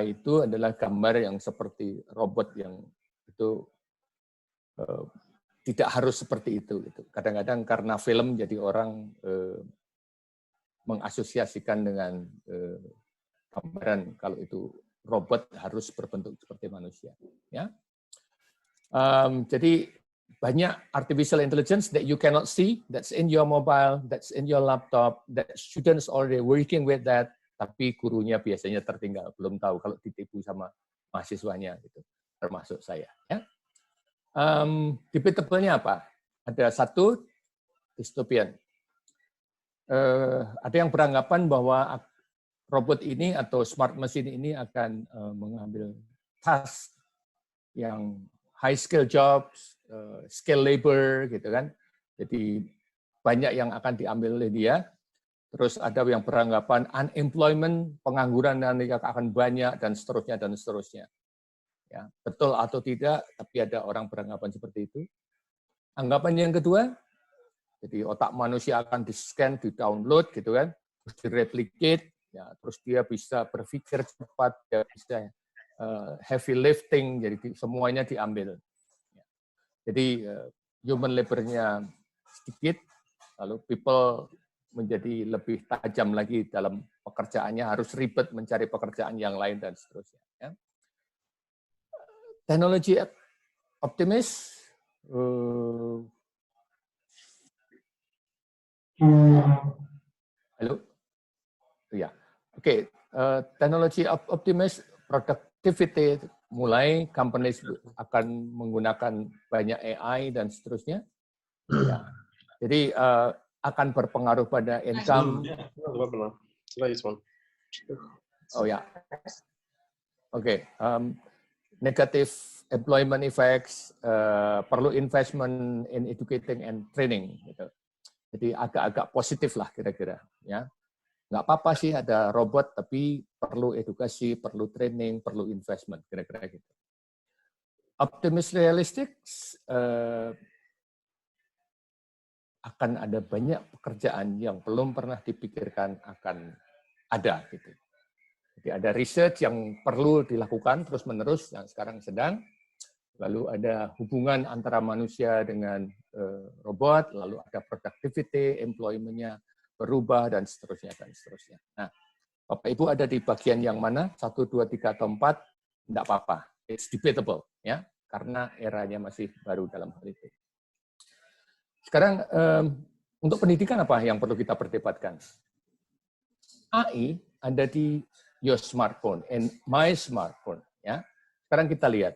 itu adalah gambar yang seperti robot yang itu tidak harus seperti itu. Kadang-kadang karena film jadi orang mengasosiasikan dengan gambaran kalau itu robot harus berbentuk seperti manusia. Ya, jadi banyak artificial intelligence that you cannot see, that's in your mobile, that's in your laptop, that students already working with that, tapi gurunya biasanya tertinggal, belum tahu kalau ditipu sama mahasiswanya, gitu, termasuk saya. Ya. Debatable-nya apa? Ada satu, dystopian. Ada yang beranggapan bahwa robot ini atau smart machine ini akan mengambil task yang high skill jobs, skill labor, gitu kan. Jadi banyak yang akan diambil oleh dia. Terus ada yang beranggapan unemployment, pengangguran nanti akan banyak dan seterusnya dan seterusnya. Ya, betul atau tidak, tapi ada orang beranggapan seperti itu. Anggapan yang kedua, jadi otak manusia akan di-scan, di-download, gitu kan, terus di-replicate, ya, terus dia bisa berpikir cepat, dia bisa heavy lifting, jadi semuanya diambil. Jadi human labor-nya sedikit, lalu people menjadi lebih tajam lagi dalam pekerjaannya, harus ribet mencari pekerjaan yang lain dan seterusnya. Ya. Teknologi optimis, halo, ya, oke. Teknologi optimis, productivity, mulai companies akan menggunakan banyak AI dan seterusnya. Ya. Jadi akan berpengaruh pada income. Oh ya, oke. Negative employment effects, perlu investment in educating and training. Gitu. Jadi agak-agak positif lah kira-kira. Ya, nggak apa-apa sih ada robot, tapi perlu edukasi, perlu training, perlu investment, kira-kira gitu. Optimis realistic, akan ada banyak pekerjaan yang belum pernah dipikirkan akan ada. Gitu. Jadi ada research yang perlu dilakukan terus-menerus, yang sekarang sedang. Lalu ada hubungan antara manusia dengan robot, lalu ada productivity, employment-nya berubah, dan seterusnya, dan seterusnya. Nah, Bapak Ibu ada di bagian yang mana? 1, 2, 3, atau 4? Tidak apa-apa. It's debatable, ya, karena eranya masih baru dalam hal itu. Sekarang, untuk pendidikan apa yang perlu kita perdebatkan? AI ada di your smartphone, and my smartphone. Ya. Sekarang kita lihat.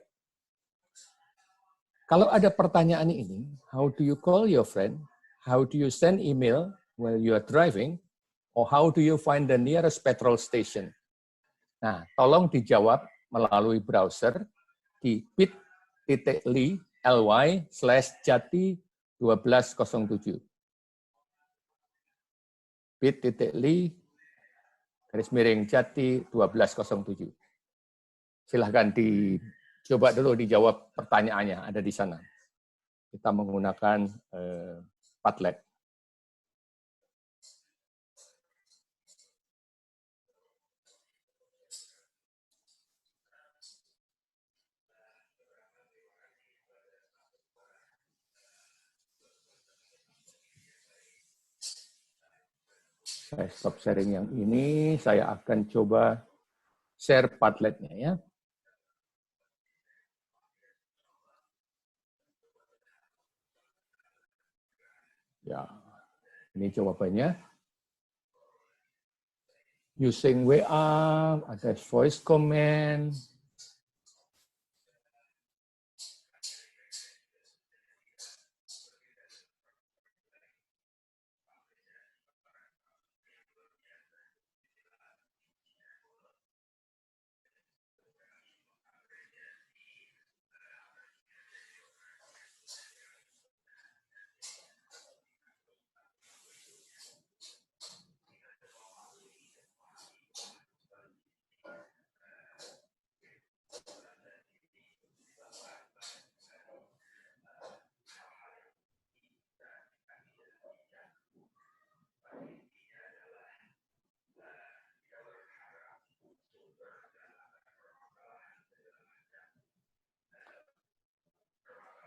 Kalau ada pertanyaan ini, how do you call your friend? How do you send email while you are driving? Or how do you find the nearest petrol station? Nah, tolong dijawab melalui browser di bit.ly/jati1207. bit.ly/jati1207. Silahkan dicoba dulu dijawab pertanyaannya, ada di sana. Kita menggunakan Padlet. Saya stop sharing yang ini, saya akan coba share Padlet-nya ya. Ya, ini jawabannya. Using WA, ada voice command.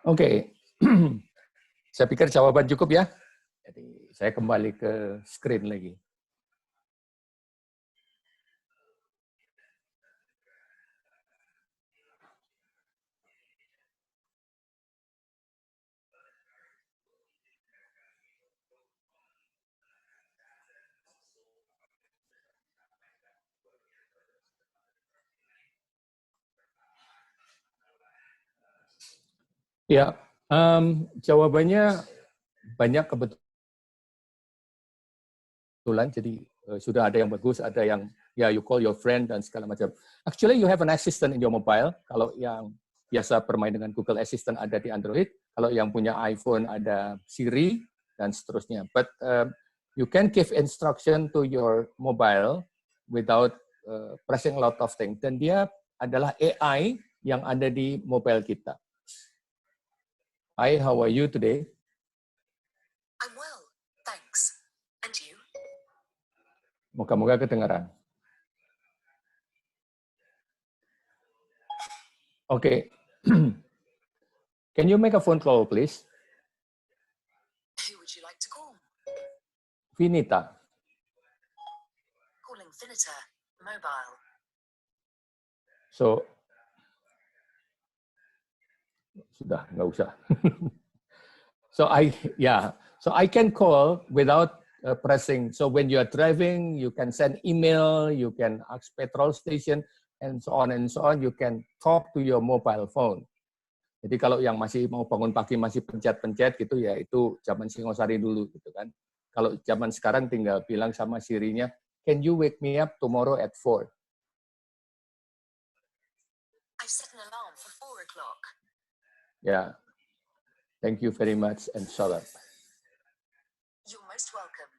Oke, saya pikir jawaban cukup ya. Jadi saya kembali ke screen lagi. Ya, jawabannya banyak kebetulan. Jadi sudah ada yang bagus, ada yang ya you call your friend dan segala macam. Actually you have an assistant in your mobile. Kalau yang biasa bermain dengan Google Assistant ada di Android. Kalau yang punya iPhone ada Siri dan seterusnya. But you can give instruction to your mobile without pressing a lot of things. Dan dia adalah AI yang ada di mobile kita. Hi, how are you today? I'm well, thanks. And you? Moga-moga kedengaran. Okay. Can you make a phone call, please? Who would you like to call? Vinita. Calling Finita, mobile. So, sudah, nggak usah. So I can call without pressing. So when you are driving, you can send email, you can ask petrol station, and so on and so on. You can talk to your mobile phone. Jadi kalau yang masih mau bangun pagi masih pencet-pencet gitu ya, itu zaman Singosari dulu gitu kan. Kalau zaman sekarang tinggal bilang sama Siri-nya, can you wake me up tomorrow at 4? I've set an alarm for 4 o'clock. Ya, thank you very much and shut up. You're most welcome.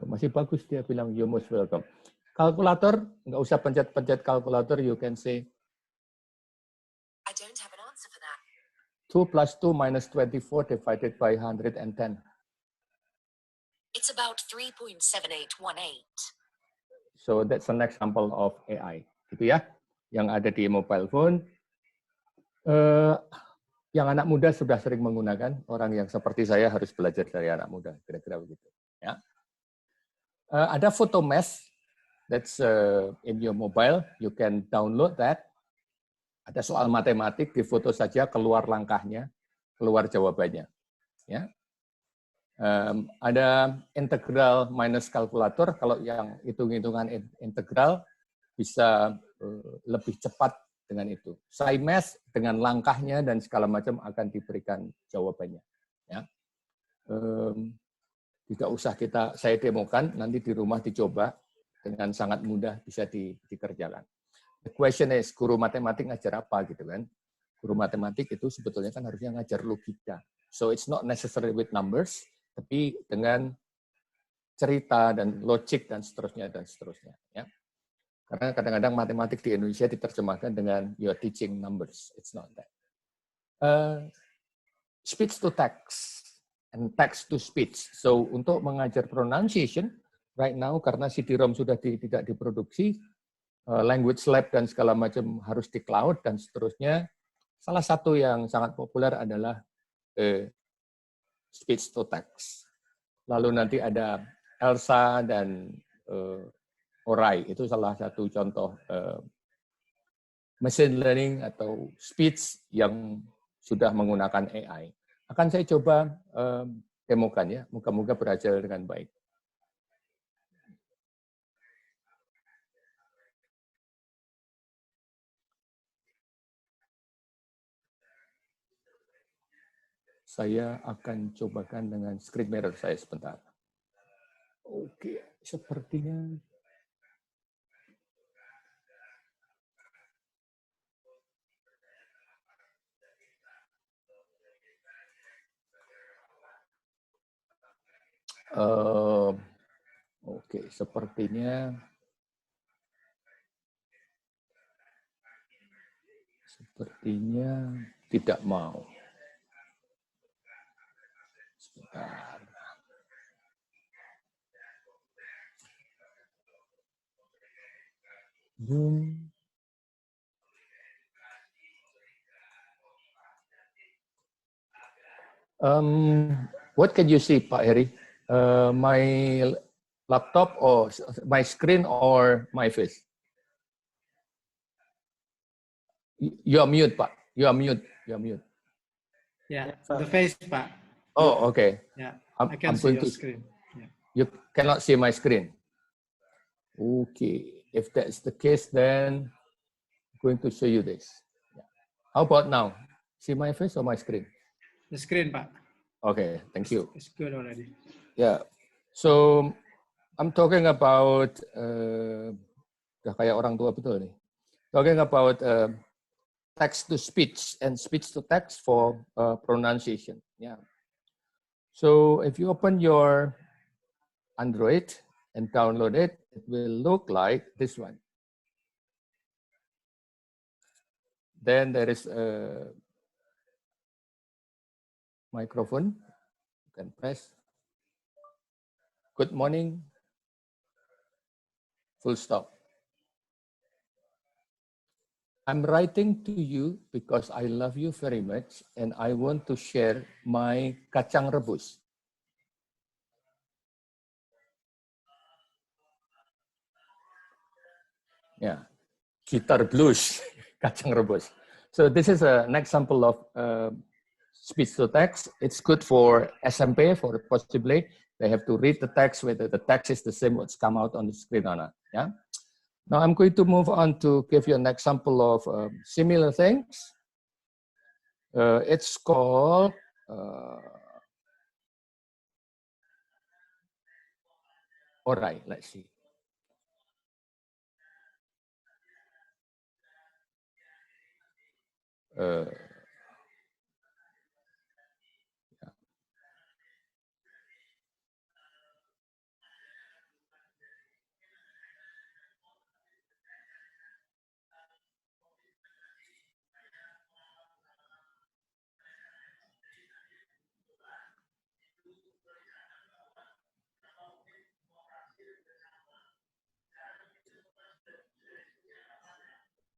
Masih bagus dia bilang you're most welcome. Kalkulator, nggak usah pencet-pencet kalkulator, you can say I don't have an answer for that. 2 plus 2 minus 24 divided by 110. It's about 3.7818. So that's an example of AI. Gitu ya, yang ada di mobile phone. Yang anak muda sudah sering menggunakan, orang yang seperti saya harus belajar dari anak muda, kira-kira begitu. Ya. Ada photo mesh, that's in your mobile, you can download that. Ada soal matematik, di foto saja keluar langkahnya, keluar jawabannya. Ya. Ada integral minus kalkulator, kalau yang hitung-hitungan integral bisa lebih cepat dengan itu. SciMath dengan langkahnya dan segala macam akan diberikan jawabannya. Ya. Tidak usah saya demokan, nanti di rumah dicoba dengan sangat mudah bisa dikerjakan. The question is, guru matematik ngajar apa gitu kan? Guru matematik itu sebetulnya kan harusnya ngajar logika. So it's not necessary with numbers, tapi dengan cerita dan logik dan seterusnya dan seterusnya. Ya. Karena kadang-kadang matematik di Indonesia diterjemahkan dengan you're teaching numbers. It's not that. Speech to text and text to speech. So untuk mengajar pronunciation, right now karena CD-ROM sudah tidak diproduksi, language lab dan segala macam harus di cloud dan seterusnya. Salah satu yang sangat populer adalah speech to text. Lalu nanti ada Elsa dan Orai, itu salah satu contoh machine learning atau speech yang sudah menggunakan AI. Akan saya coba demokan ya, moga-moga berhasil dengan baik. Saya akan cobakan dengan screen mirror saya sebentar. Oke, sepertinya sepertinya tidak mau. Sebentar. What can you see, Pak Heri? My laptop or my screen or my face? You are mute, Pak. You are mute. You are mute. Yeah, the face, Pak. Oh, okay. Yeah, I'm I can see your screen. Yeah. You cannot see my screen. Okay, if that's the case, then I'm going to show you this. How about now? See my face or my screen? The screen, Pak. Okay, thank you. It's good already. Yeah, so I'm talking about udah kayak orang tua betul nih. Talking about text to speech and speech to text for pronunciation. Yeah. So if you open your Android and download it, it will look like this one. Then there is a microphone. You can press. Good morning. Full stop. I'm writing to you because I love you very much and I want to share my kacang rebus. Yeah, gitar blues, kacang rebus. So this is an example of speech to text. It's good for SMP, for possibly. They have to read the text, whether the text is the same what's come out on the screen or not. Yeah. Now I'm going to move on to give you an example of similar things. It's called all right, let's see.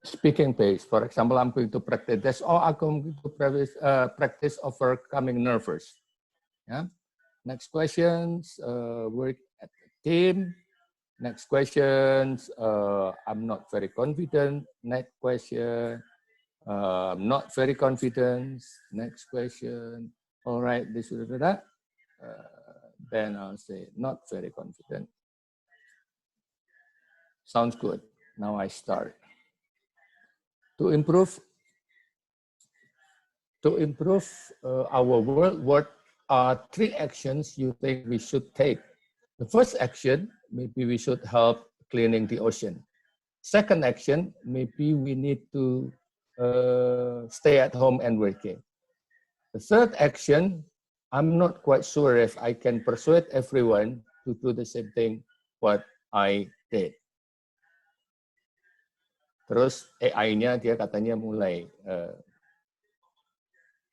Speaking pace. For example, I'm going to practice this, or I'm going to practice overcoming nervous. Yeah. Next questions. Work at the team. Next questions. I'm not very confident. Next question. I'm not very confident. Next question. All right. This or that. Then I'll say not very confident. Sounds good. Now I start. To improve our world, what are 3 actions you think we should take? The first action, maybe we should help cleaning the ocean. Second action, maybe we need to stay at home and working. The third action, I'm not quite sure if I can persuade everyone to do the same thing what I did. Terus AI-nya dia katanya mulai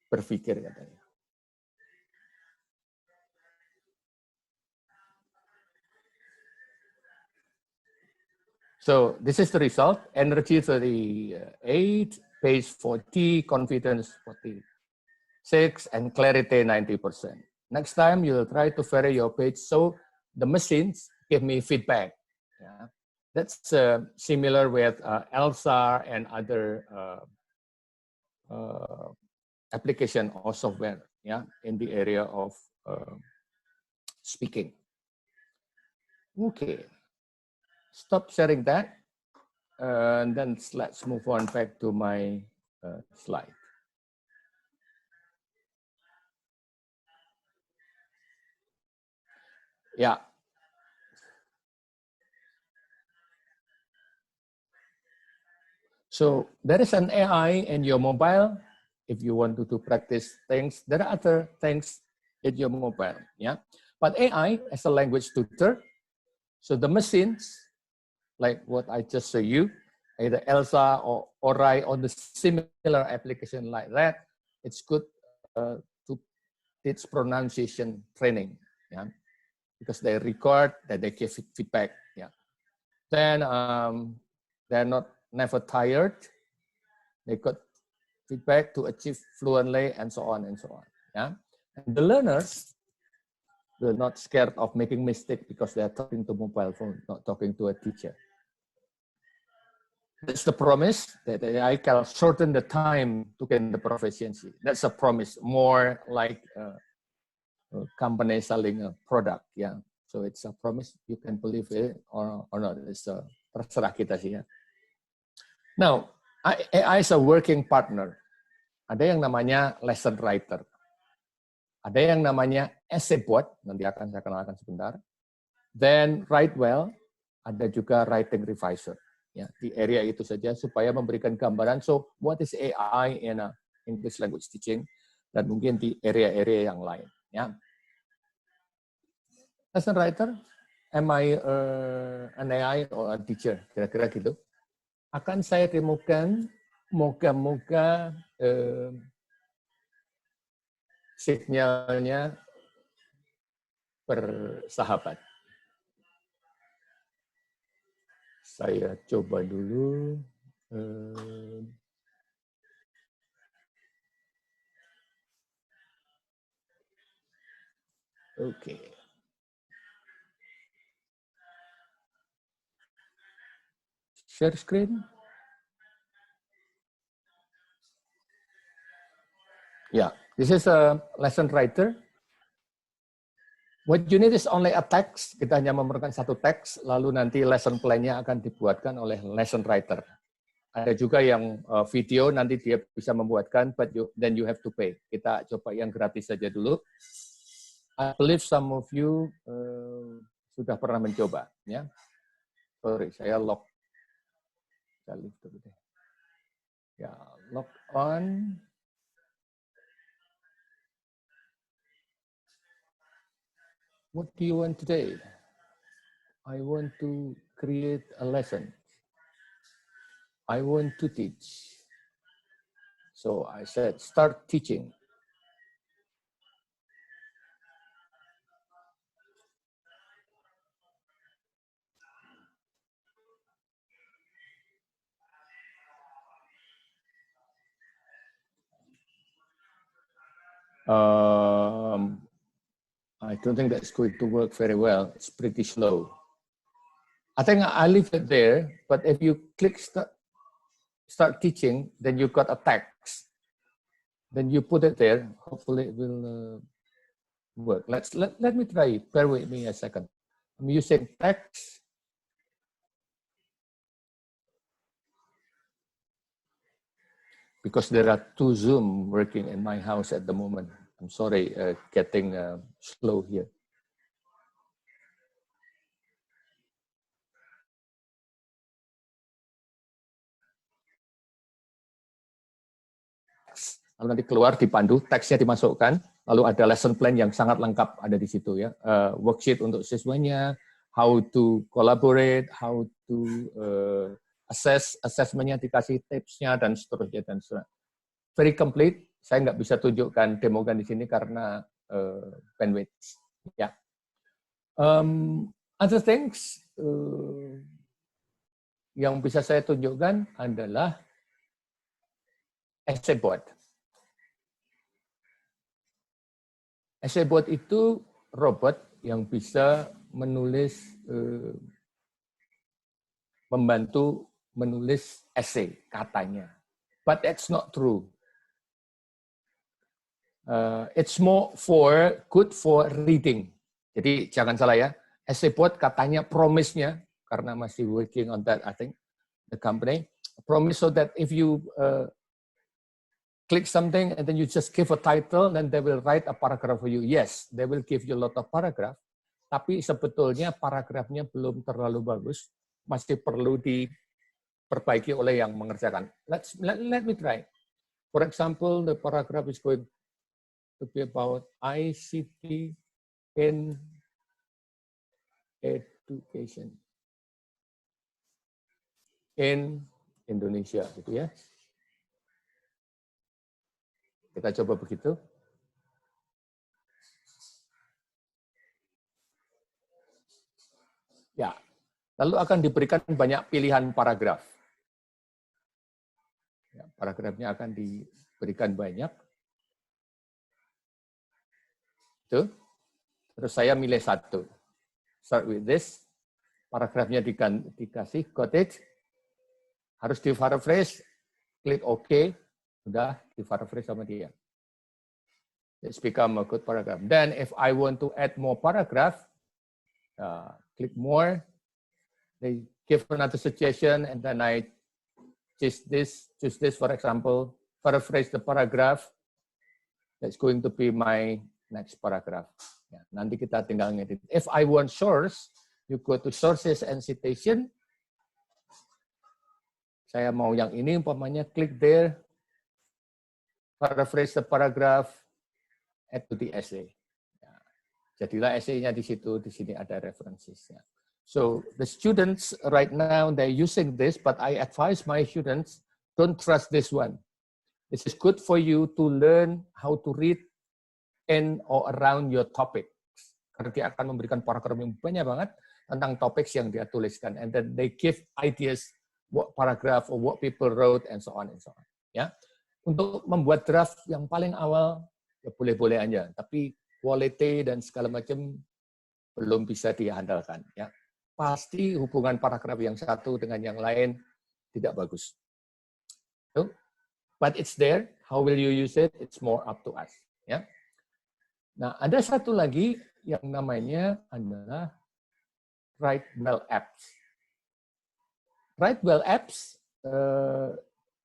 berpikir katanya. So this is the result. Energy 38, pace 40, confidence 46, and clarity 90%. Next time you'll try to vary your pace so the machines give me feedback. Yeah. That's similar with ELSA and other application or software, yeah, in the area of speaking. Okay, stop sharing that, and then let's move on back to my slide. Yeah. So there is an AI in your mobile. If you want to practice things, there are other things in your mobile. Yeah, but AI as a language tutor. So the machines, like what I just showed you, either ELSA or Orai or the similar application like that, it's good to teach pronunciation training. Yeah, because they record, that they give feedback. Yeah, then they're not never tired. They got feedback to achieve fluently and so on and so on. Yeah. And the learners will not scared of making mistake because they are talking to mobile phone, not talking to a teacher. That's the promise that AI can shorten the time to gain the proficiency. That's a promise, more like a company selling a product. Yeah, so it's a promise. You can believe it or not. It's terserah kita sih ya. Now, AI is a working partner. Ada yang namanya lesson writer. Ada yang namanya essay bot, nanti akan saya kenalkan sebentar. Then write well, ada juga writing revisor. Ya, di area itu saja supaya memberikan gambaran. So, what is AI in English language teaching? Dan mungkin di area-area yang lain. Ya. Lesson writer, am I an AI or a teacher? Kira-kira gitu. Akan saya temukan, moga-moga signalnya bersahabat. Saya coba dulu. Oke. Share screen. Yeah, this is a lesson writer. What you need is only a text. Kita hanya memerlukan satu teks, lalu nanti lesson plan-nya akan dibuatkan oleh lesson writer. Ada juga yang video, nanti dia bisa membuatkan, but then you have to pay. Kita coba yang gratis saja dulu. I believe some of you sudah pernah mencoba. Ya. Sorry, saya log. Saya leave dulu deh. Ya, log on. What do you want today? I want to create a lesson. I want to teach. So I said, start teaching. I don't think that's going to work very well. It's pretty slow. I think I leave it there, but if you click start teaching, then you've got a text. Then you put it there. Hopefully it will work. Let me try it. Bear with me a second. I'm using text. Because there are two Zoom working in my house at the moment. I'm sorry, getting slow here. Lalu nanti keluar dipandu, teksnya dimasukkan, lalu ada lesson plan yang sangat lengkap ada di situ ya. Worksheet untuk siswanya, how to collaborate, how to assessment-nya dikasih tipsnya dan seterusnya dan seterusnya. Very complete. Saya nggak bisa tunjukkan demokan di sini karena bandwidth. Ya. Other things yang bisa saya tunjukkan adalah essay board. Essay board itu robot yang bisa menulis, membantu menulis essay katanya. But that's not true. It's more good for reading. Jadi jangan salah ya. Essay board katanya promise-nya, karena masih working on that, I think, the company, promise so that if you click something and then you just give a title, then they will write a paragraph for you. Yes, they will give you a lot of paragraph, tapi sebetulnya paragrafnya belum terlalu bagus, masih perlu diperbaiki oleh yang mengerjakan. Let me try. For example, the paragraph is going to be about ICT in education in Indonesia, gitu ya. Kita coba begitu. Ya, lalu akan diberikan banyak pilihan paragraf. Ya, paragrafnya akan diberikan banyak. Itu. Terus saya milih satu. Start with this. Paragrafnya dikasih, got it. Harus di paraphrase, klik OK, udah di paraphrase sama dia. It's become a good paragraph. Then if I want to add more paragraph, click more. They give another suggestion, and then I choose this, for example, paraphrase the paragraph. That's going to be my next paragraph. Ya, nanti kita tinggal ngedit. If I want source, you go to sources and citation. Saya mau yang ini, umpamanya click there, paraphrase the paragraph, add to the essay. Ya, jadilah essay-nya di situ, di sini ada references-nya. So the students right now, they're using this, but I advise my students, don't trust this one. This is good for you to learn how to read in or around your topic. Karena dia akan memberikan paragraf yang banyak banget tentang topik yang dia tuliskan. And then they give ideas what paragraph or what people wrote and so on and so on. Ya, untuk membuat draft yang paling awal ya boleh-boleh aja, tapi quality dan segala macam belum bisa diandalkan. Ya, pasti hubungan paragraf yang satu dengan yang lain tidak bagus. So, but it's there. How will you use it? It's more up to us. Ya. Nah, ada satu lagi yang namanya adalah Write Well Apps. Write Well Apps,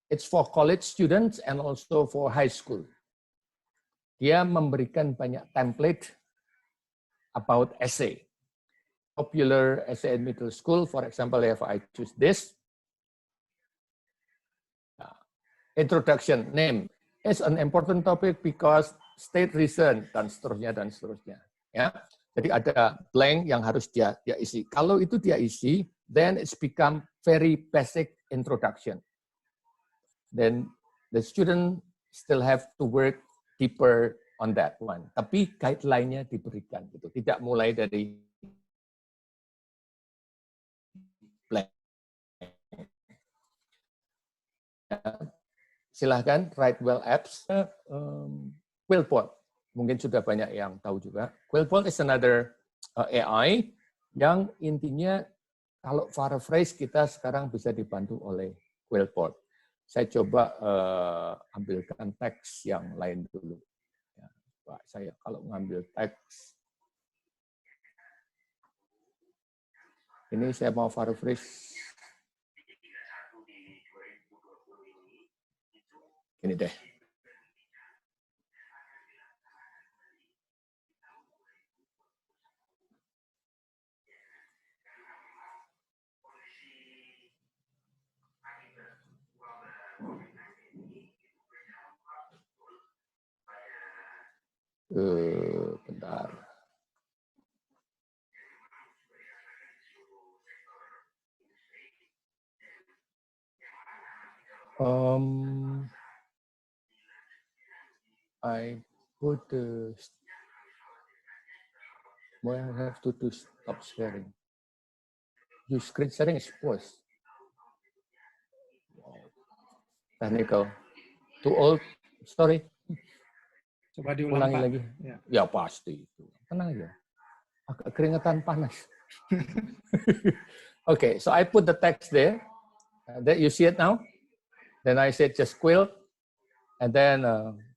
it's for college students and also for high school. Dia memberikan banyak template about essay. Popular essay in middle school, for example, if I choose this, introduction, name, is an important topic because state reason, dan seterusnya, dan seterusnya. Ya. Jadi ada blank yang harus dia isi. Kalau itu dia isi, then it's become very basic introduction. Then the student still have to work deeper on that one. Tapi guideline-nya diberikan gitu. Tidak mulai dari blank. Silahkan Write Well Apps, Quillport. Mungkin sudah banyak yang tahu juga. Quillport is another AI yang intinya kalau paraphrase kita sekarang bisa dibantu oleh Quillport. Saya coba ambilkan teks yang lain dulu. Ya, Pak, saya kalau ngambil teks, ini saya mau paraphrase. Ini deh. Bentar. I put I have to stop sharing. Your screen sharing is paused. Wow. Technical. Too old. Sorry. Coba diulang, Ulangi Pak. lagi. Ya. Ya pasti itu. Tenang aja. Agak keringetan panas. Okay, so I put the text there. That you see it now. Then I said just quill, and then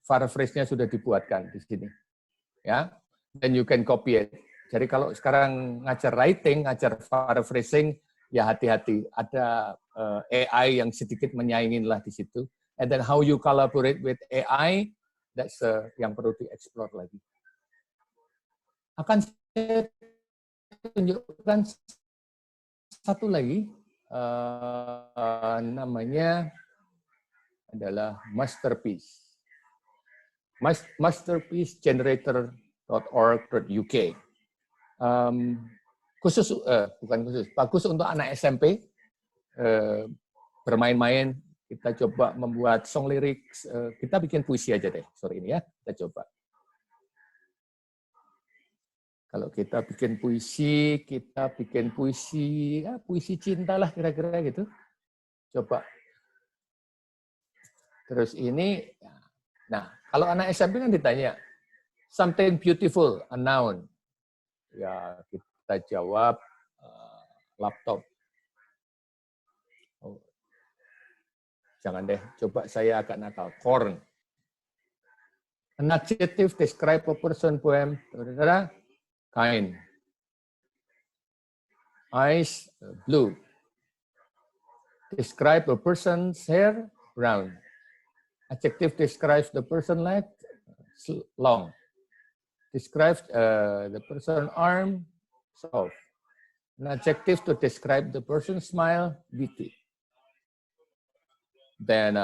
paraphrase-nya sudah dibuatkan di sini. Ya, then you can copy it. Jadi kalau sekarang ngajar writing, ngajar paraphrasing, ya hati-hati. Ada AI yang sedikit menyaingin lah di situ. And then how you collaborate with AI, that's yang perlu dieksplor lagi. Akan saya tunjukkan satu lagi, namanya adalah Masterpiece. Masterpiecegenerator.org.uk. Bukan khusus, bagus untuk anak SMP, bermain-main. Kita coba membuat song lyrics, kita bikin puisi aja deh, sore ini ya, kita coba. Kalau kita bikin puisi, ya, puisi cinta lah kira-kira gitu. Coba. Terus ini, nah kalau anak SMP kan ditanya, something beautiful, a noun. Ya, kita jawab laptop. Oh, jangan deh, coba saya agak nakal. Corn. An adjective describe a person, poem. Kind. Eyes, blue. Describe a person's hair, brown. Adjective describes the person leg, long. Describes the person arm, soft. An adjective to describe the person's smile, beauty. Then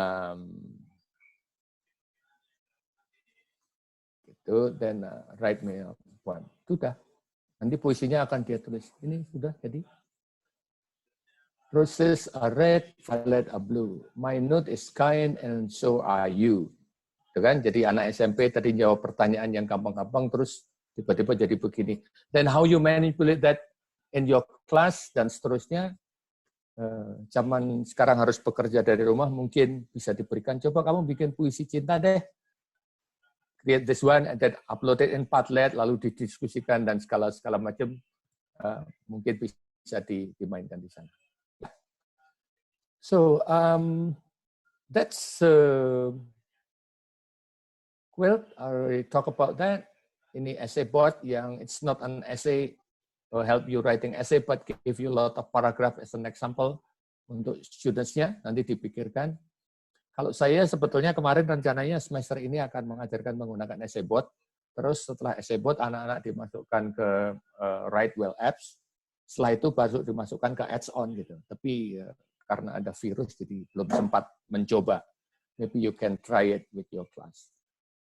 write me a poem. Sudah. Nanti puisinya akan dia tulis. Ini sudah jadi. Roses are red, violet are blue. My note is kind and so are you. Itu kan? Jadi anak SMP tadi jawab pertanyaan yang gampang-gampang terus tiba-tiba jadi begini. Then how you manipulate that in your class dan seterusnya. Zaman sekarang harus bekerja dari rumah, mungkin bisa diberikan. Coba kamu bikin puisi cinta deh. Create this one and then upload it in Padlet, lalu didiskusikan dan segala macam. Mungkin bisa dimainkan di sana. So that's well, I already talk about that. Ini essay board yang it's not an essay to help you writing essay, but give you a lot of paragraph as an example untuk students-nya, nanti dipikirkan. Kalau saya sebetulnya kemarin rencananya semester ini akan mengajarkan menggunakan essay board, terus setelah essay board anak-anak dimasukkan ke Write Well apps, setelah itu baru dimasukkan ke ads-on gitu. Tapi karena ada virus jadi belum sempat mencoba. Maybe you can try it with your class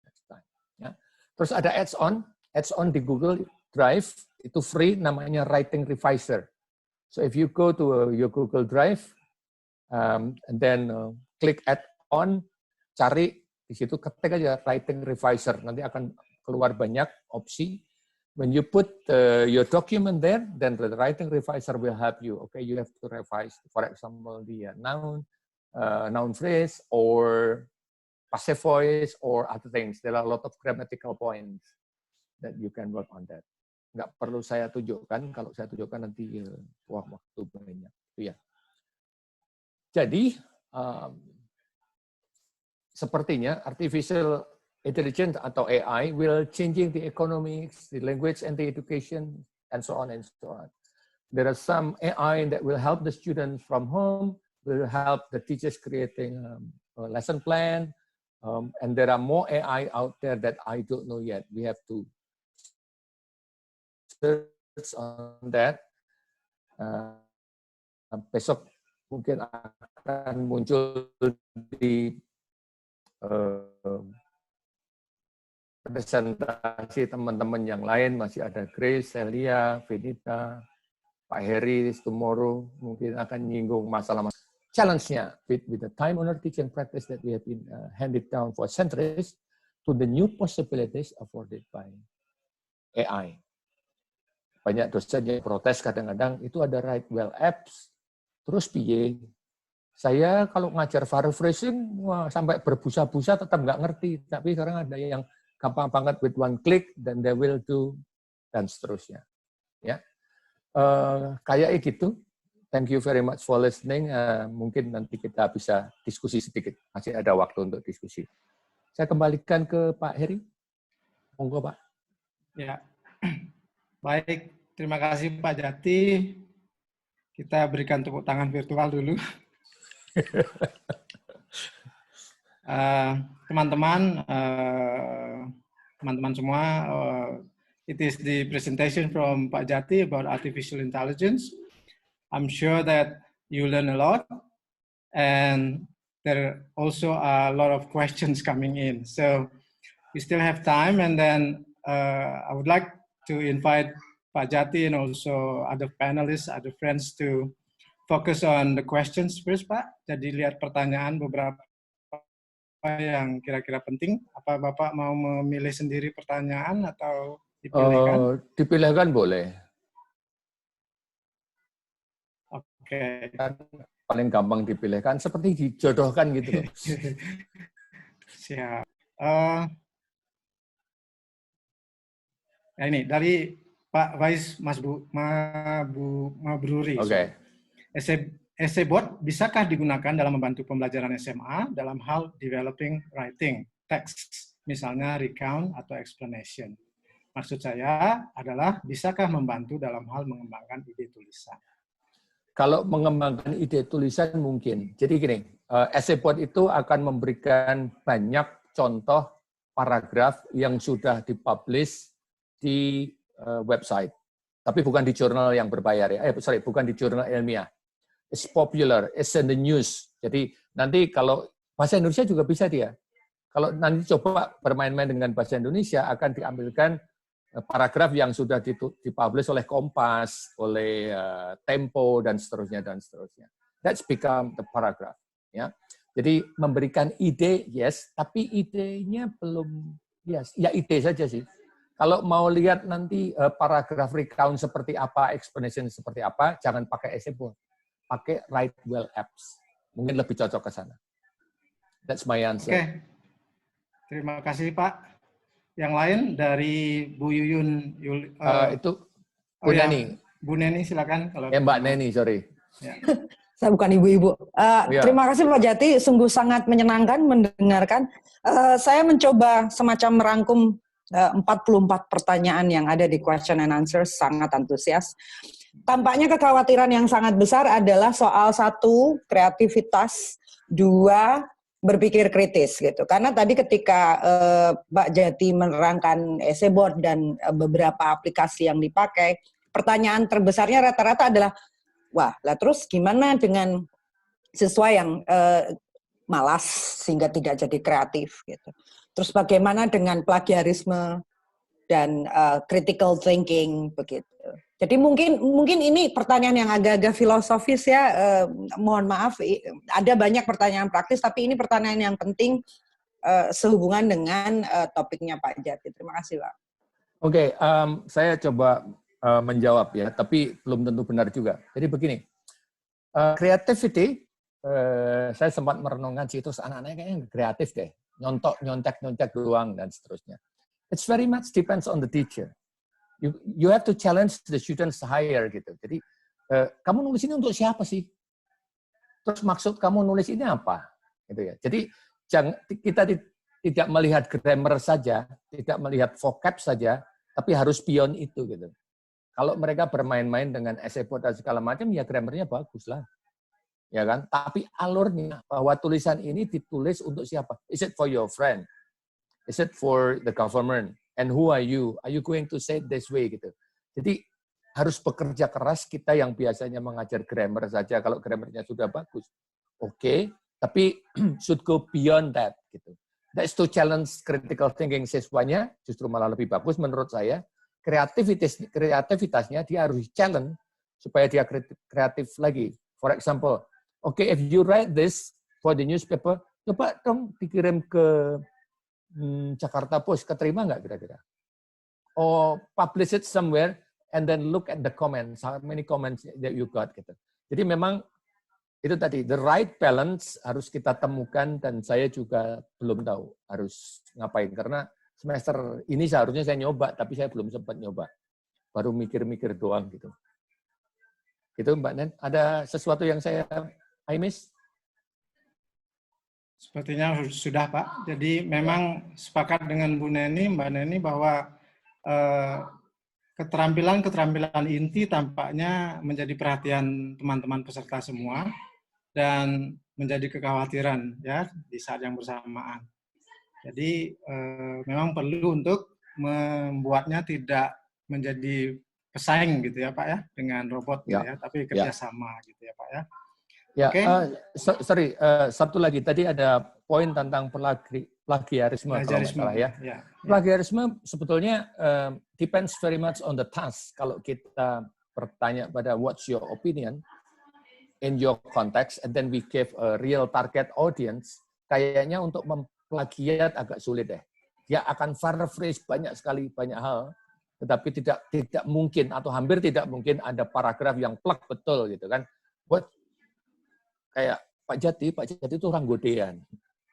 next time. Ya. Terus ada ads-on di Google Drive itu free, namanya Writing Reviser. So if you go to your Google Drive and then click add-on, cari di situ, ketik aja Writing Reviser, nanti akan keluar banyak opsi. When you put your document there, then the Writing Reviser will help you. Okay, you have to revise, for example, the noun phrase or passive voice or other things. There are a lot of grammatical points that you can work on that. Nggak perlu saya tunjukkan, kalau saya tunjukkan nanti waktu banyak. Ya. Jadi, sepertinya artificial intelligence atau AI will changing the economics, the language and the education, and so on and so on. There are some AI that will help the students from home, will help the teachers creating a lesson plan, and there are more AI out there that I don't know yet. We have to search on that. Besok mungkin akan muncul di presentasi teman-teman yang lain, masih ada Grace, Celia, Venita, Pak Heri, tomorrow mungkin akan nyinggung masalah challenge-nya with the time-honored teaching practice that we have been handed down for centuries to the new possibilities afforded by AI. Banyak dosen yang protes kadang-kadang, itu ada Write Well apps, terus piye? Saya kalau ngajar paraphrasing, sampai berbusa-busa tetap nggak ngerti. Tapi sekarang ada yang gampang banget with one click, dan they will do, dan seterusnya. Ya, kayaknya gitu. Thank you very much for listening. Mungkin nanti kita bisa diskusi sedikit. Masih ada waktu untuk diskusi. Saya kembalikan ke Pak Heri. Monggo, Pak. Ya, baik. Terima kasih Pak Jati. Kita berikan tepuk tangan virtual dulu. Teman-teman, teman-teman semua, it is the presentation from Pak Jati about artificial intelligence. I'm sure that you learn a lot, and there also are a lot of questions coming in. So we still have time, and then I would like to invite Pak Jati and also other panelists, other friends to focus on the questions first, Pak. Jadi lihat pertanyaan beberapa yang kira-kira penting. Apa Bapak mau memilih sendiri pertanyaan atau dipilihkan? Dipilihkan boleh. Oke. Paling gampang dipilihkan, seperti dijodohkan gitu loh. Siap. Ya, ini dari Pak Faiz Mabruri. Oke. Essay bot bisakah digunakan dalam membantu pembelajaran SMA dalam hal developing writing text, misalnya recount atau explanation? Maksud saya adalah bisakah membantu dalam hal mengembangkan ide tulisan? Kalau mengembangkan ide tulisan mungkin. Jadi gini, essay bot itu akan memberikan banyak contoh paragraf yang sudah dipublish di website. Tapi bukan di jurnal yang berbayar ya. Bukan di jurnal ilmiah. It's popular, it's in the news. Jadi nanti kalau bahasa Indonesia juga bisa dia. Kalau nanti coba bermain-main dengan bahasa Indonesia akan diambilkan paragraf yang sudah dipublish oleh Kompas, oleh Tempo dan seterusnya dan seterusnya. That's become the paragraph. Ya, jadi memberikan ide yes, tapi idenya belum yes, ya ide saja sih. Kalau mau lihat nanti paragraf recount seperti apa, explanation seperti apa, jangan pakai essay bot. Pakai Write Well apps. Mungkin lebih cocok ke sana. That's my answer. Oke. Terima kasih, Pak. Yang lain dari Bu Yuyun. Itu Bu Neni. Ya, Bu Neni, silakan. Kalau Mbak Neni, sorry. Ya. Saya bukan ibu-ibu. Terima kasih Pak Jati, sungguh sangat menyenangkan mendengarkan. Saya mencoba semacam merangkum 44 pertanyaan yang ada di question and answer, sangat antusias. Tampaknya kekhawatiran yang sangat besar adalah soal 1, kreativitas, 2, berpikir kritis gitu. Karena tadi ketika Pak Jati menerangkan essay board dan beberapa aplikasi yang dipakai, pertanyaan terbesarnya rata-rata adalah, wah, lah terus gimana dengan siswa yang malas sehingga tidak jadi kreatif gitu. Terus bagaimana dengan plagiarisme dan critical thinking begitu. Jadi mungkin ini pertanyaan yang agak-agak filosofis ya. Mohon maaf, ada banyak pertanyaan praktis, tapi ini pertanyaan yang penting sehubungan dengan topiknya Pak Jati. Terima kasih, Pak. Oke, saya coba menjawab ya, tapi belum tentu benar juga. Jadi begini, creativity, saya sempat merenungkan sih, terus anak-anaknya kayaknya kreatif deh, nyontek doang dan seterusnya. It's very much depends on the teacher. You have to challenge the students higher gitu. Jadi kamu nulis ini untuk siapa sih? Terus maksud kamu nulis ini apa? Gitu ya. Jadi kita tidak melihat grammar saja, tidak melihat vocab saja, tapi harus beyond itu gitu. Kalau mereka bermain-main dengan essay bot dan segala macam, ya grammarnya bagus lah. Ya kan? Tapi alurnya, bahwa tulisan ini ditulis untuk siapa? Is it for your friend? Is it for the government? And who are you? Are you going to say it this way? Gitu. Jadi harus bekerja keras kita yang biasanya mengajar grammar saja, kalau grammarnya sudah bagus. Oke, tapi should go beyond that. Gitu. That's to challenge critical thinking siswanya, justru malah lebih bagus menurut saya. Kreativitasnya dia harus challenge supaya dia kreatif lagi. For example, okay, if you write this for the newspaper, coba dong dikirim ke Jakarta Post, keterima nggak kira-kira? Or publish it somewhere and then look at the comments, how many comments that you got gitu. Jadi memang itu tadi the right balance harus kita temukan dan saya juga belum tahu harus ngapain karena semester ini seharusnya saya nyoba tapi saya belum sempat nyoba. Baru mikir-mikir doang gitu. Gitu Mbak Nen, ada sesuatu yang saya miss? Sepertinya sudah Pak. Jadi memang sepakat dengan Bu Neni, Mbak Neni bahwa keterampilan inti tampaknya menjadi perhatian teman-teman peserta semua dan menjadi kekhawatiran ya di saat yang bersamaan. Jadi memang perlu untuk membuatnya tidak menjadi pesaing gitu ya Pak ya dengan robot gitu ya, tapi kerjasama gitu ya Pak ya. Ya, sorry, satu lagi tadi ada poin tentang plagiarisme kalau nggak salah ya. Plagiarisme sebetulnya depends very much on the task. Kalau kita bertanya pada what's your opinion in your context, and then we give a real target audience, kayaknya untuk memplagiat agak sulit deh. Dia akan paraphrase banyak hal, tetapi tidak mungkin atau hampir tidak mungkin ada paragraf yang plak betul gitu kan. Kayak Pak Jati itu orang Godean,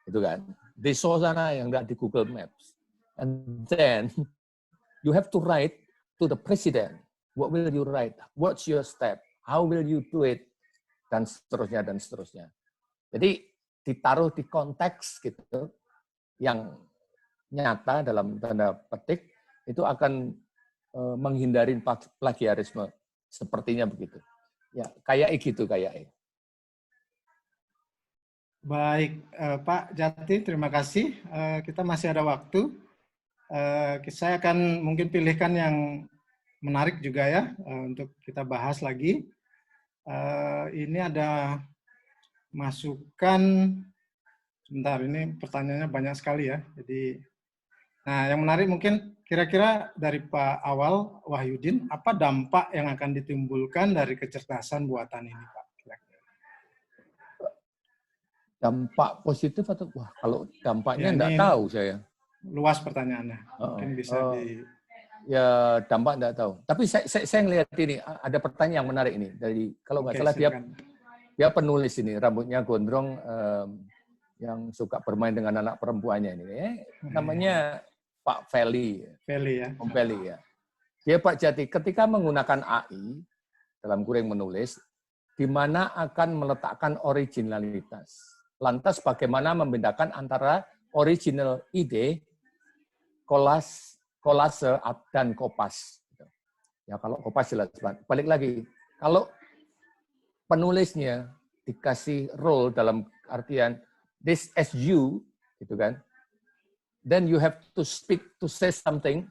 gitu kan. Di sana yang nggak di Google Maps. And then you have to write to the president. What will you write? What's your step? How will you do it? Dan seterusnya, dan seterusnya. Jadi ditaruh di konteks gitu, yang nyata dalam tanda petik, itu akan menghindari plagiarisme. Sepertinya begitu. Ya, kayak gitu kayak. Baik, Pak Jati, terima kasih. Kita masih ada waktu. Saya akan mungkin pilihkan yang menarik juga ya, untuk kita bahas lagi. Ini ada masukan, sebentar, ini pertanyaannya banyak sekali ya. Jadi, nah yang menarik mungkin kira-kira dari Pak Awal Wahyudin, apa dampak yang akan ditimbulkan dari kecerdasan buatan ini, Pak? Dampak positif atau wah kalau dampaknya Ya, enggak tahu saya. Luas pertanyaannya. Mungkin bisa ya dampak enggak tahu. Tapi saya ngelihat ini ada pertanyaan yang menarik ini dari kalau nggak salah dia penulis ini rambutnya gondrong yang suka bermain dengan anak perempuannya ini. Namanya Pak Feli. Feli ya. Om Feli ya. Dia Pak Jati ketika menggunakan AI dalam kurung menulis di mana akan meletakkan originalitas. Lantas bagaimana membedakan antara original ide, kolase dan kopas. Ya kalau kopas jelas banget. Balik lagi, kalau penulisnya dikasih role dalam artian this as you, gitu kan, then you have to speak to say something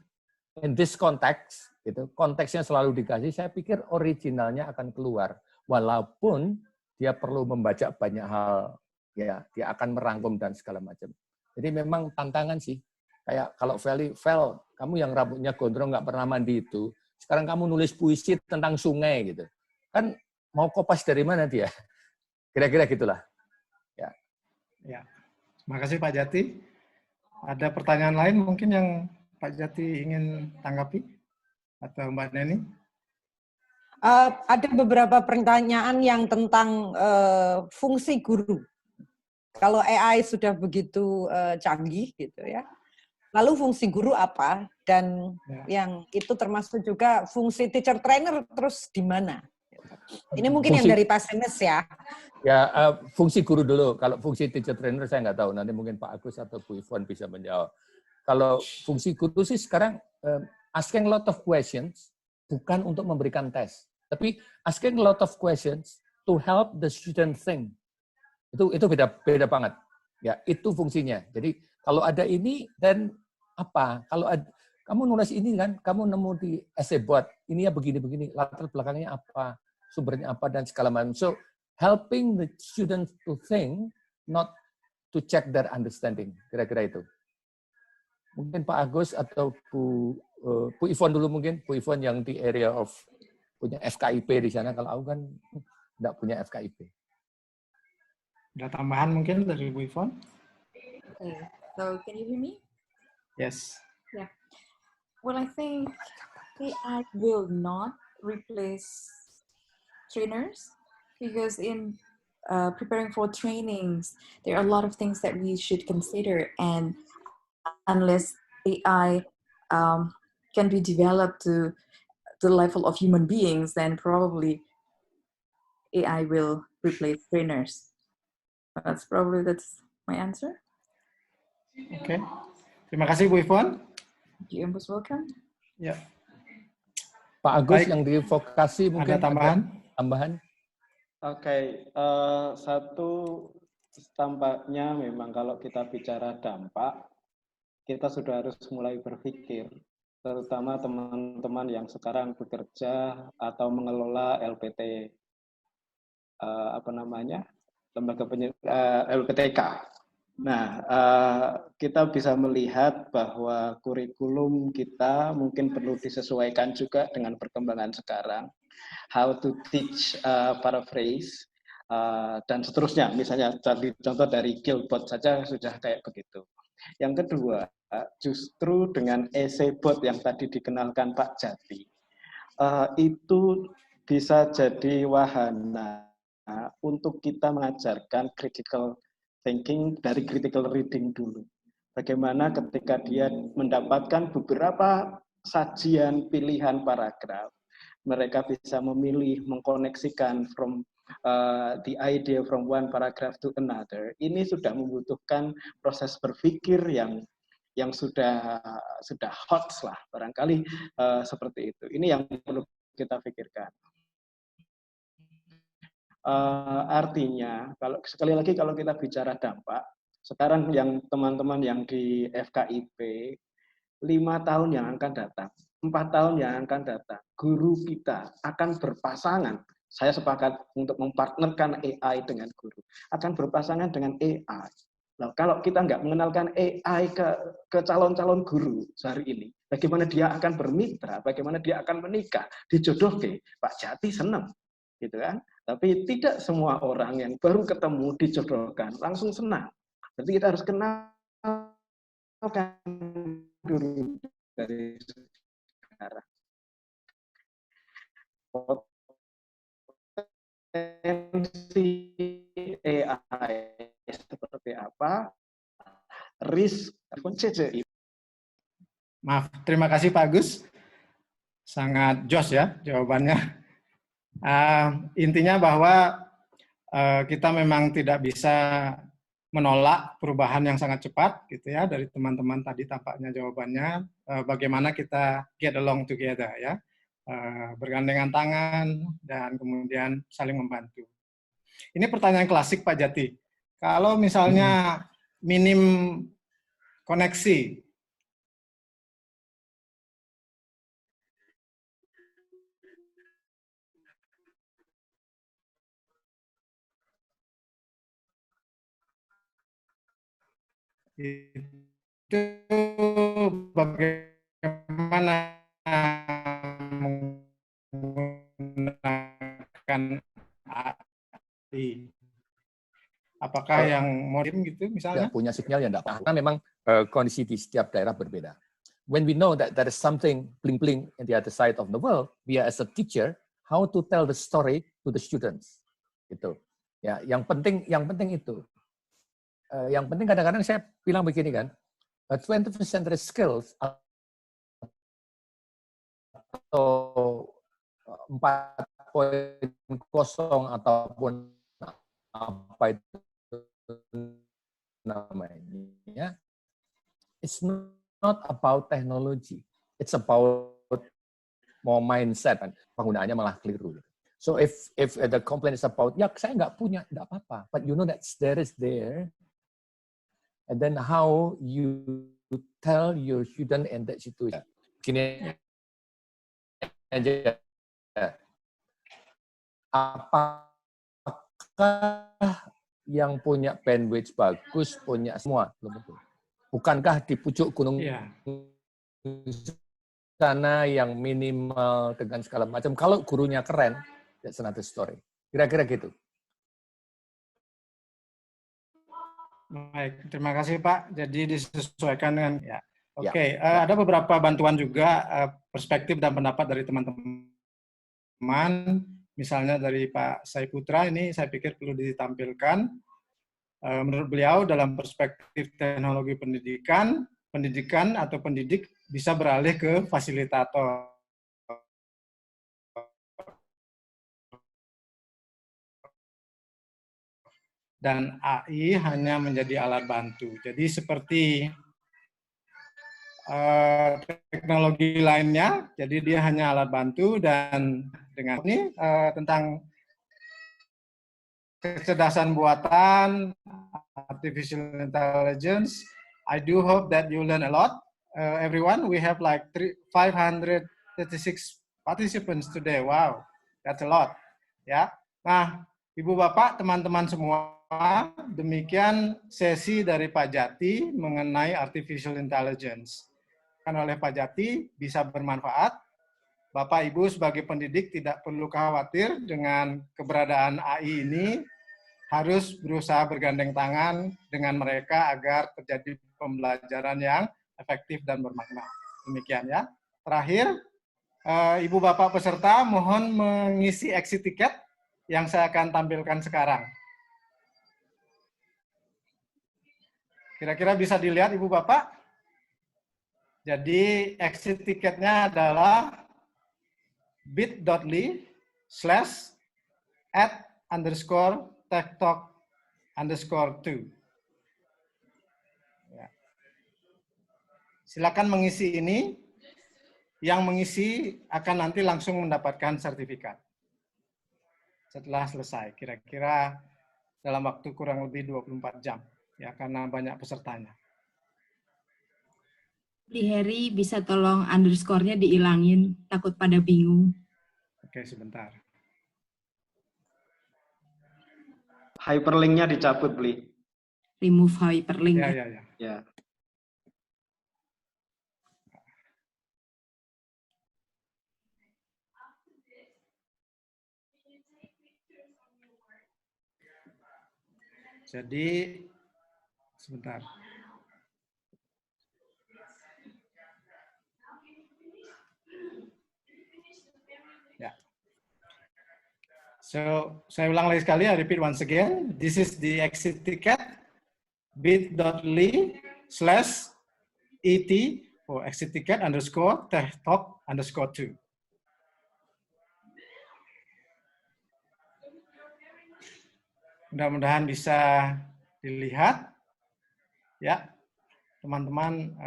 in this context, gitu. Konteksnya selalu dikasih. Saya pikir originalnya akan keluar, walaupun dia perlu membaca banyak hal. Ya, dia akan merangkum dan segala macam. Jadi memang tantangan sih. Kayak kalau Vel, kamu yang rambutnya gondrong nggak pernah mandi itu, sekarang kamu nulis puisi tentang sungai gitu. Kan mau kopas dari mana dia? Kira-kira gitulah. Ya. Ya. Terima kasih Pak Jati. Ada pertanyaan lain mungkin yang Pak Jati ingin tanggapi? Atau Mbak Neni? Ada beberapa pertanyaan yang tentang fungsi guru. Kalau AI sudah begitu canggih gitu ya, lalu fungsi guru apa? Dan yang itu termasuk juga fungsi teacher trainer terus di mana? Ini mungkin yang dari Pak Senes ya. Ya, fungsi guru dulu. Kalau fungsi teacher trainer saya nggak tahu. Nanti mungkin Pak Agus atau Bu Ivon bisa menjawab. Kalau fungsi guru sih sekarang asking a lot of questions bukan untuk memberikan tes, tapi asking a lot of questions to help the student think. Itu beda banget. Ya, itu fungsinya. Jadi kalau ada ini dan apa? Kalau kamu nulis ini kan, kamu nemu di essay board, ini ya begini-begini, latar belakangnya apa, sumbernya apa dan segala macam. So, helping the students to think, not to check their understanding. Kira-kira itu. Mungkin Pak Agus atau Bu Ivon dulu mungkin, Bu Ivon yang di area of punya FKIP di sana. Kalau aku kan enggak punya FKIP. Ada tambahan mungkin dari Bu Ivon? Okay, so can you hear me? Yes. Yeah. Well, I think AI will not replace trainers because in preparing for trainings, there are a lot of things that we should consider, and unless AI can be developed to the level of human beings, then probably AI will replace trainers. That's my answer. Oke. Terima kasih Bu Ivon. You most welcome. Ya. Pak Agus yang di vokasi mungkin ada tambahan? Oke, satu tampaknya memang kalau kita bicara dampak, kita sudah harus mulai berpikir, terutama teman-teman yang sekarang bekerja atau mengelola LPT, LPTK. Nah, kita bisa melihat bahwa kurikulum kita mungkin perlu disesuaikan juga dengan perkembangan sekarang. How to teach, paraphrase, dan seterusnya. Misalnya contoh dari Guildbot saja sudah kayak begitu. Yang kedua, justru dengan essay bot yang tadi dikenalkan Pak Jati, itu bisa jadi wahana untuk kita mengajarkan critical thinking dari critical reading dulu. Bagaimana ketika dia mendapatkan beberapa sajian pilihan paragraf, mereka bisa memilih, mengkoneksikan from the idea from one paragraph to another. Ini sudah membutuhkan proses berpikir yang sudah hot lah, barangkali seperti itu. Ini yang perlu kita pikirkan. Artinya, sekali lagi kalau kita bicara dampak, sekarang yang teman-teman yang di FKIP 5 tahun yang akan datang, 4 tahun yang akan datang, guru kita akan berpasangan. Saya sepakat untuk mempartnerkan AI dengan guru, akan berpasangan dengan AI. Nah, kalau kita nggak mengenalkan AI ke calon-calon guru hari ini, bagaimana dia akan bermitra, bagaimana dia akan menikah, dijodohke, Pak Jati senang, gitu kan? Tapi tidak semua orang yang baru ketemu dijodohkan langsung senang. Jadi kita harus kenalkan dulu dari sekarang. Potensi AI seperti apa? Risk CCI. Maaf, terima kasih Pak Agus. Sangat jos ya jawabannya. Intinya bahwa kita memang tidak bisa menolak perubahan yang sangat cepat gitu ya dari teman-teman tadi tampaknya jawabannya bagaimana kita get along together ya, bergandengan tangan dan kemudian saling membantu. Ini pertanyaan klasik Pak Jati. Kalau misalnya minim koneksi itu bagaimana menggunakan AI? Apakah yang modem gitu misalnya? Ya, punya sinyal yang tidak apa. Karena memang kondisi di setiap daerah berbeda. When we know that there is something bling-bling in the other side of the world, we are as a teacher, how to tell the story to the students. Itu. Ya, yang penting itu. Yang penting kadang-kadang saya bilang begini kan, 21st century skills atau 4.0 ataupun apa itu namanya, it's not about technology, it's about more mindset, kan penggunaannya malah keliru. So if the complaint is about ya saya nggak punya, nggak apa-apa, but you know that there is there. And then how you tell your student in that situation. Gini aja. Apakah yang punya bandwidth bagus, punya semua? Belum tentu. Bukankah di pucuk gunung sana yang minimal dengan segala macam, kalau gurunya keren, that's another story. Kira-kira gitu. Baik, terima kasih Pak. Jadi disesuaikan dengan ya. Oke, ada beberapa bantuan juga perspektif dan pendapat dari teman-teman. Misalnya dari Pak Saiputra ini saya pikir perlu ditampilkan. Menurut beliau dalam perspektif teknologi pendidikan atau pendidik bisa beralih ke fasilitator. Dan AI hanya menjadi alat bantu. Jadi seperti teknologi lainnya, jadi dia hanya alat bantu dan dengan ini tentang kecerdasan buatan, artificial intelligence, I do hope that you learn a lot. Everyone, we have like 536 participants today. Wow, that's a lot. Ya, nah Ibu Bapak, teman-teman semua, demikian sesi dari Pak Jati mengenai artificial intelligence. Kan oleh Pak Jati bisa bermanfaat. Bapak Ibu sebagai pendidik tidak perlu khawatir dengan keberadaan AI ini, harus berusaha bergandeng tangan dengan mereka agar terjadi pembelajaran yang efektif dan bermakna. Demikian ya. Terakhir, Ibu Bapak peserta mohon mengisi exit ticket yang saya akan tampilkan sekarang. Kira-kira bisa dilihat Ibu Bapak? Jadi exit tiketnya adalah bit.ly/@_techtalk_2. Ya. Silakan mengisi ini. Yang mengisi akan nanti langsung mendapatkan sertifikat. Setelah selesai, kira-kira dalam waktu kurang lebih 24 jam. Ya, karena banyak pesertanya. Di Harry bisa tolong underscore-nya dihilangin, takut pada bingung. Oke, sebentar. Hyperlink-nya dicabut, Bli. Remove hyperlink. Ya. Ya. Jadi, sebentar. Ya. So, saya ulang lagi sekali, I repeat once again. This is the exit ticket, bit.ly/ET for exit ticket _techtalk_2. Mudah-mudahan bisa dilihat, ya, teman-teman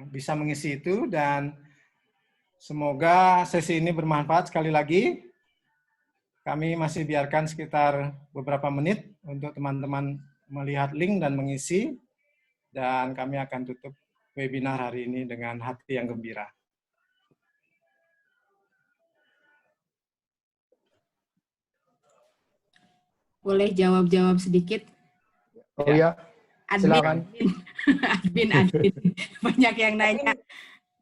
bisa mengisi itu, dan semoga sesi ini bermanfaat. Sekali lagi, kami masih biarkan sekitar beberapa menit untuk teman-teman melihat link dan mengisi, dan kami akan tutup webinar hari ini dengan hati yang gembira. Boleh jawab-jawab sedikit? Oh ya, silakan. Admin. Banyak yang nanya.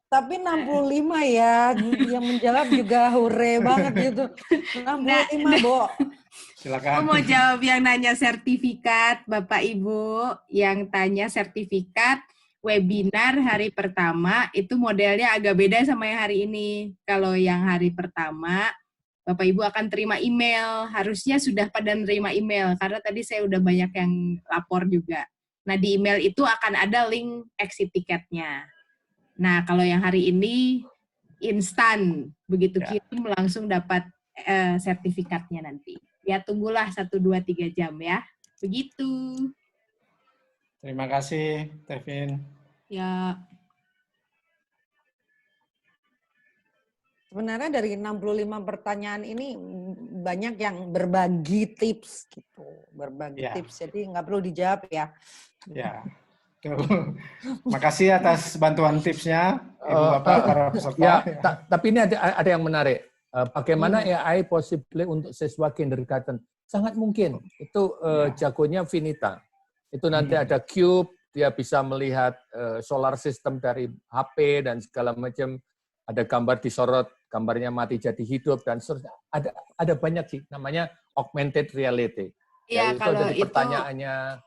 Tapi 65 ya, yang menjawab juga hore banget gitu. 65, Bo. Silakan. Aku mau jawab yang nanya sertifikat, Bapak Ibu. Yang tanya sertifikat webinar hari pertama, itu modelnya agak beda sama yang hari ini. Kalau yang hari pertama, Bapak Ibu akan terima email, harusnya sudah pada nerima email, karena tadi saya udah banyak yang lapor juga. Nah, di email itu akan ada link exit tiketnya. Nah, kalau yang hari ini instan, begitu kirim langsung dapat sertifikatnya nanti. Ya, tunggulah 1, 2, 3 jam ya. Begitu. Terima kasih, Tevin. Ya. Sebenarnya dari 65 pertanyaan ini banyak yang berbagi tips gitu, tips. Jadi nggak perlu dijawab ya. Ya, makasih atas bantuan tipsnya, Ibu Bapak para peserta. Ya, tapi ini ada yang menarik. Bagaimana AI possibly untuk siswa kindergarten? Sangat mungkin. Itu jagonya Vinita. Itu nanti ada cube, dia bisa melihat solar system dari HP dan segala macam. Ada gambar disorot, gambarnya mati jadi hidup, dan seterusnya. Ada banyak sih, namanya augmented reality. Ya, kalau itu pertanyaannya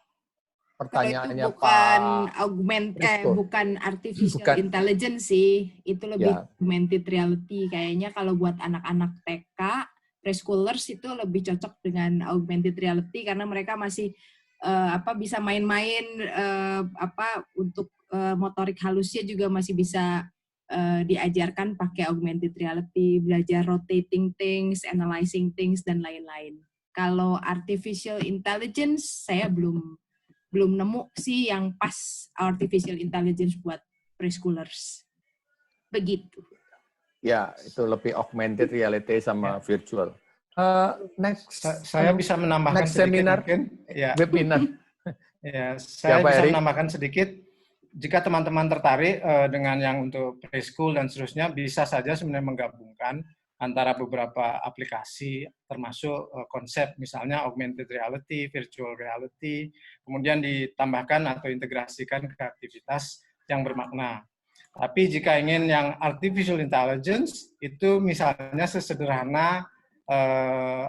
bukan artificial intelligence sih, itu lebih augmented reality. Kayaknya kalau buat anak-anak TK, preschoolers itu lebih cocok dengan augmented reality karena mereka masih bisa main-main untuk motorik halusnya juga masih bisa diajarkan pakai augmented reality, belajar rotating things, analyzing things, dan lain-lain. Kalau artificial intelligence, saya belum nemu sih yang pas artificial intelligence buat preschoolers. Begitu. Ya, itu lebih augmented reality sama virtual. Next, saya bisa menambahkan next sedikit seminar, mungkin. Ya. Webinar. Ya, saya bisa menambahkan sedikit. Jika teman-teman tertarik dengan yang untuk preschool dan seterusnya, bisa saja sebenarnya menggabungkan antara beberapa aplikasi, termasuk konsep misalnya augmented reality, virtual reality, kemudian ditambahkan atau integrasikan ke aktivitas yang bermakna. Tapi jika ingin yang artificial intelligence, itu misalnya sesederhana,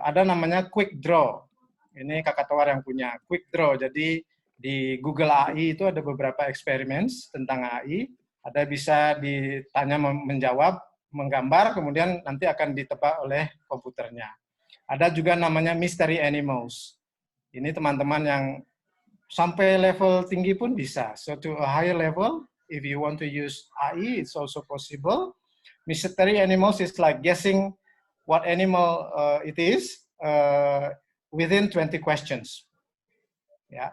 ada namanya Quick Draw. Ini Kakak Towar yang punya Quick Draw. Jadi di Google AI itu ada beberapa eksperimen tentang AI. Ada bisa ditanya menjawab, menggambar, kemudian nanti akan ditebak oleh komputernya. Ada juga namanya Mystery Animals. Ini teman-teman yang sampai level tinggi pun bisa. So to a higher level, if you want to use AI, it's also possible. Mystery animals is like guessing what animal it is within 20 questions. Yeah.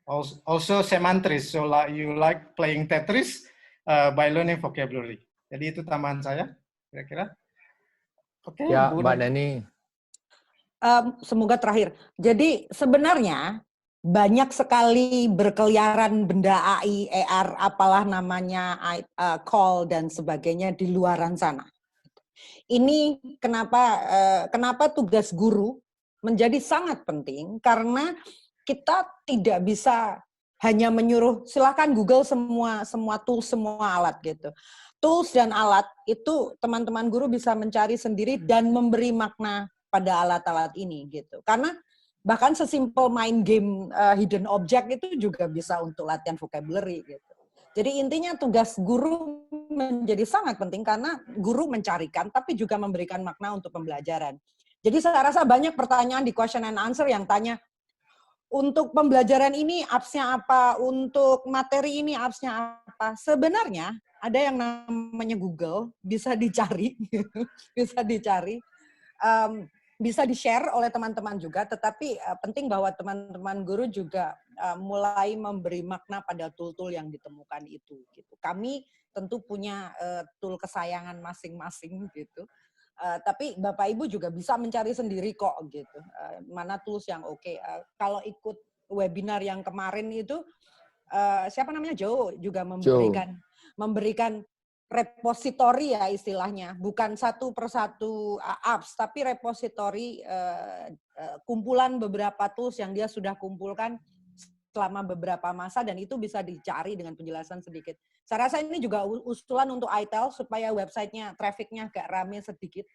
Also semantris, so like you like playing Tetris by learning vocabulary. Jadi itu tambahan saya, kira-kira. Oke, Ya, Mbak Neni. Semoga terakhir. Jadi sebenarnya banyak sekali berkeliaran benda AI, AR, apalah namanya, call dan sebagainya di luaran sana. Ini kenapa tugas guru menjadi sangat penting, karena kita tidak bisa hanya menyuruh silakan Google semua tools, semua alat gitu. Tools dan alat itu teman-teman guru bisa mencari sendiri dan memberi makna pada alat-alat ini gitu. Karena bahkan sesimpel main game hidden object itu juga bisa untuk latihan vocabulary gitu. Jadi intinya tugas guru menjadi sangat penting karena guru mencarikan tapi juga memberikan makna untuk pembelajaran. Jadi saya rasa banyak pertanyaan di question and answer yang tanya, untuk pembelajaran ini apps-nya apa, untuk materi ini apps-nya apa. Sebenarnya ada yang namanya Google, bisa dicari, bisa dicari. Bisa di-share oleh teman-teman juga, tetapi penting bahwa teman-teman guru juga mulai memberi makna pada tool-tool yang ditemukan itu. Gitu. Kami tentu punya tool kesayangan masing-masing gitu, tapi Bapak Ibu juga bisa mencari sendiri kok gitu. Mana tools yang oke. Kalau ikut webinar yang kemarin itu, siapa namanya Joe juga memberikan repositori ya istilahnya, bukan satu persatu apps, tapi repositori kumpulan beberapa tools yang dia sudah kumpulkan selama beberapa masa dan itu bisa dicari dengan penjelasan sedikit. Saya rasa ini juga usulan untuk ITEL supaya websitenya, trafficnya agak rame sedikit,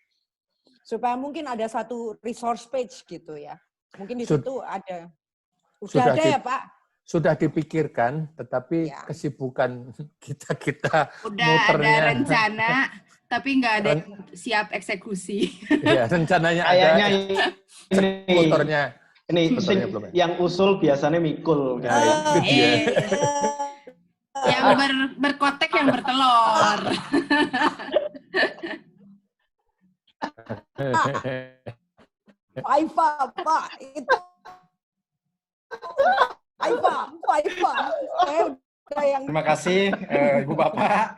supaya mungkin ada satu resource page gitu ya. Mungkin di situ ada. Sudah ada ya Pak? Sudah dipikirkan, tetapi kesibukan kita udah muternya. Ada rencana, tapi nggak ada siap eksekusi. Ya, rencananya kayaknya ada, motornya. Ini yang usul biasanya mikul. Yang berkotek yang bertelur. Pak, itu Terima kasih Ibu Bapak,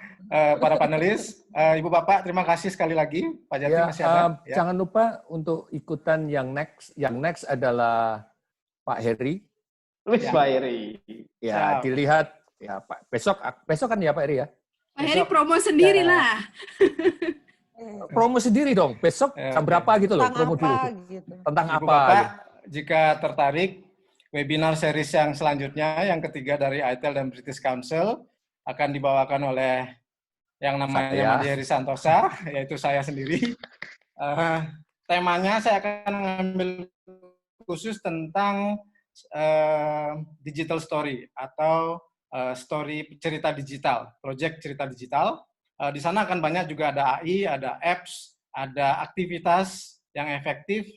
para panelis. Ibu Bapak, terima kasih sekali lagi. Pak Jati masih ada. Jangan lupa untuk ikutan yang next. Yang next adalah Pak Heri. Pak Heri. Ya, dilihat ya Pak. Besok kan ya Pak Heri ya. Pak Heri promo sendiri lah. Promo sendiri dong. Besok jam berapa gitu loh? Promo dulu. Gitu. Tentang Ibu apa? Bapak, gitu. Jika tertarik, webinar series yang selanjutnya, yang ketiga dari ITEL dan British Council, akan dibawakan oleh yang namanya Madi Heri Santosa, yaitu saya sendiri. Temanya saya akan mengambil khusus tentang digital story atau story cerita digital, project cerita digital. Di sana akan banyak juga ada AI, ada apps, ada aktivitas yang efektif,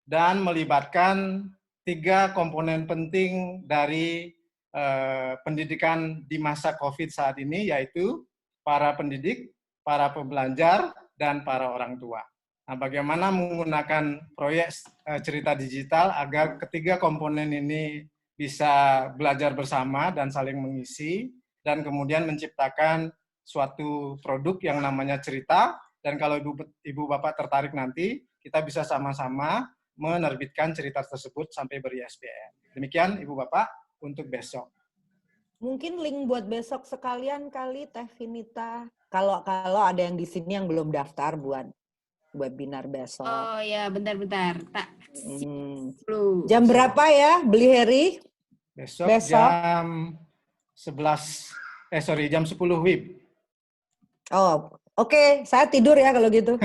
dan melibatkan 3 komponen penting dari pendidikan di masa COVID saat ini, yaitu para pendidik, para pembelajar, dan para orang tua. Nah, bagaimana menggunakan proyek cerita digital agar ketiga komponen ini bisa belajar bersama dan saling mengisi, dan kemudian menciptakan suatu produk yang namanya cerita, dan kalau Ibu Bapak tertarik nanti, kita bisa sama-sama menerbitkan cerita tersebut sampai ber-ISBN. Demikian Ibu Bapak untuk besok. Mungkin link buat besok sekalian kali Teh Vinita. Kalau ada yang di sini yang belum daftar buat webinar besok. Oh ya, bentar-bentar. Jam berapa ya beli Heri? Besok jam 10 WIB. Oh, oke. Saya tidur ya kalau gitu. Loh.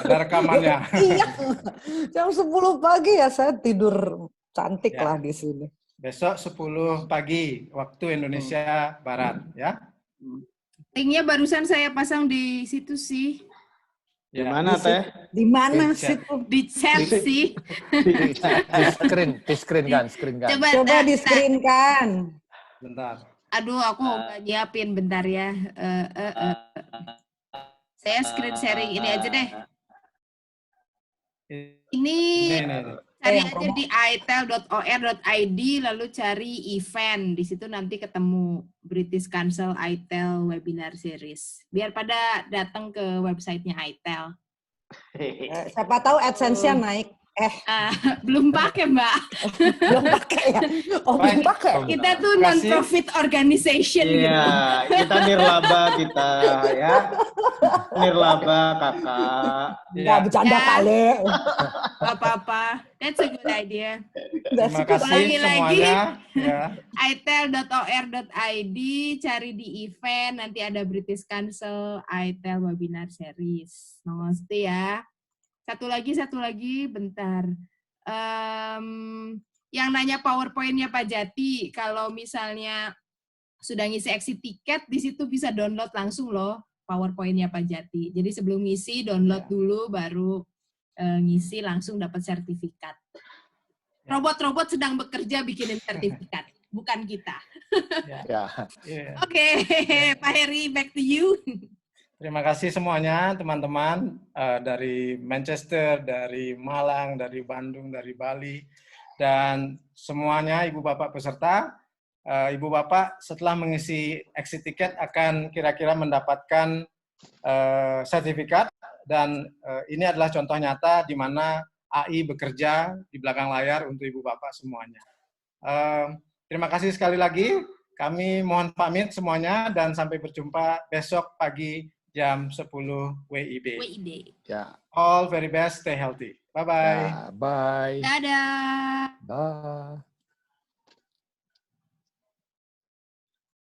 Ada rekamannya. Iya, jam 10 pagi ya saya tidur cantik lah di sini. Besok 10 pagi waktu Indonesia Barat ya. Linknya barusan saya pasang di situ sih. Di mana Teh? Di mana Di sih? Di chat sih. Di screen kan. Coba di screen kan. Bentar. Aduh, aku nggak nyiapin, bentar ya. Saya screen sharing ini aja deh. Ini cari yang aja di itel.or.id, lalu cari event. Di situ nanti ketemu British Council ITEL Webinar Series. Biar pada datang ke websitenya ITEL. Siapa tahu AdSense-nya naik. Belum pakai, Mbak. Belum pakai ya? Oh, belum pakai. Kita tuh non-profit organization gitu. Iya, kita nirlaba kita ya. Nirlaba kakak. Nggak bercanda kali. Gak apa-apa. That's a good idea. Terima kasih Ulangi lagi. semuanya. Ya. itel.or.id, cari di event, nanti ada British Council ITEL Webinar Series. Namaste ya. Satu lagi, bentar. Yang nanya PowerPoint-nya Pak Jati, kalau misalnya sudah ngisi exit tiket, di situ bisa download langsung loh PowerPoint-nya Pak Jati. Jadi sebelum ngisi, download dulu, baru ngisi langsung dapat sertifikat. Robot-robot sedang bekerja bikinin sertifikat, bukan kita. Oke, Pak Heri, back to you. Terima kasih semuanya teman-teman dari Manchester, dari Malang, dari Bandung, dari Bali, dan semuanya Ibu Bapak peserta. Ibu Bapak setelah mengisi exit ticket akan kira-kira mendapatkan sertifikat, dan ini adalah contoh nyata di mana AI bekerja di belakang layar untuk Ibu Bapak semuanya. Terima kasih sekali lagi. Kami mohon pamit semuanya dan sampai berjumpa besok pagi jam 10 WIB. Ya. All very best, stay healthy. Bye-bye. Bye. Dadah. Bye.